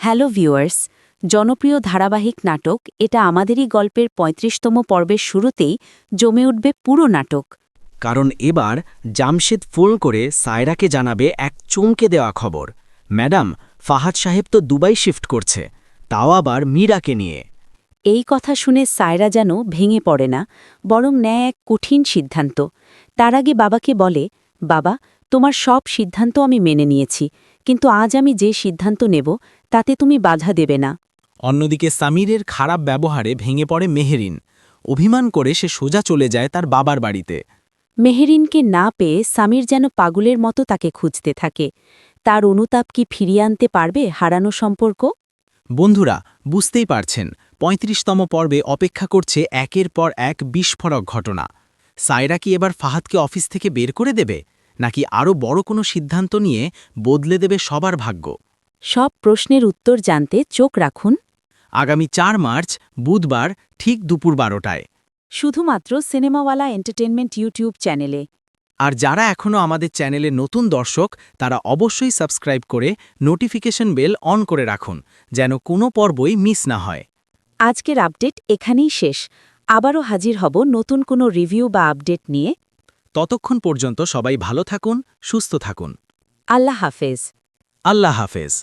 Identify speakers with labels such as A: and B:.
A: Hello viewers, জনপ্রিয় ধারাবাহিক নাটক এটা আমাদেরই গল্পের ৩৫তম পর্বের শুরুতেই জমে উঠবে পুরো নাটক।
B: কারণ এবার জামশেদ ফোন করে সায়রাকে জানাবে এক চমকে দেওয়া খবর। ম্যাডাম, ফাহাদ সাহেব তো দুবাই শিফট করছে, তাও আবার মীরাকে নিয়ে।
A: এই কথা শুনে সায়রা যেন ভেঙে পড়ে না, বরং নেয় এক কঠিন সিদ্ধান্ত। তার আগে বাবাকে বলে, বাবা, তোমার সব সিদ্ধান্ত আমি মেনে নিয়েছি, কিন্তু আজ আমি যে সিদ্ধান্ত নেব তাতে তুমি বাধা দেবে না।
C: অন্যদিকে সামিরের খারাপ ব্যবহারে ভেঙে পড়ে মেহেরিন। অভিমান করে সে সোজা চলে যায় তার বাবার বাড়িতে।
A: মেহেরিনকে না পেয়ে সামির যেন পাগলের মতো তাকে খুঁজতে থাকে। তার অনুতাপ কি ফিরিয়ে আনতে পারবে হারানো সম্পর্ক?
C: বন্ধুরা, বুঝতেই পারছেন ৩৫তম পর্বে অপেক্ষা করছে একের পর এক বিস্ফোরক ঘটনা। সায়রা কি এবার ফাহাদকে অফিস থেকে বের করে দেবে, নাকি আরও বড় কোনো সিদ্ধান্ত নিয়ে বদলে দেবে সবার ভাগ্য?
A: সব প্রশ্নের উত্তর জানতে চোখ রাখুন
C: আগামী ৪ মার্চ বুধবার ঠিক দুপুর ১২টায়।
A: শুধুমাত্র সিনেমাওয়ালা এন্টারটেনমেন্ট ইউটিউব চ্যানেলে।
C: আর যারা এখনও আমাদের চ্যানেলে নতুন দর্শক, তারা অবশ্যই সাবস্ক্রাইব করে নোটিফিকেশন বেল অন করে রাখুন, যেন কোনো পর্বই মিস না হয়।
A: আজকের আপডেট এখানেই শেষ। আবারও হাজির হব নতুন কোনো রিভিউ বা আপডেট নিয়ে।
C: ততক্ষণ পর্যন্ত সবাই ভালো থাকুন, সুস্থ থাকুন।
A: আল্লাহ হাফেজ।
C: আল্লাহ হাফেজ।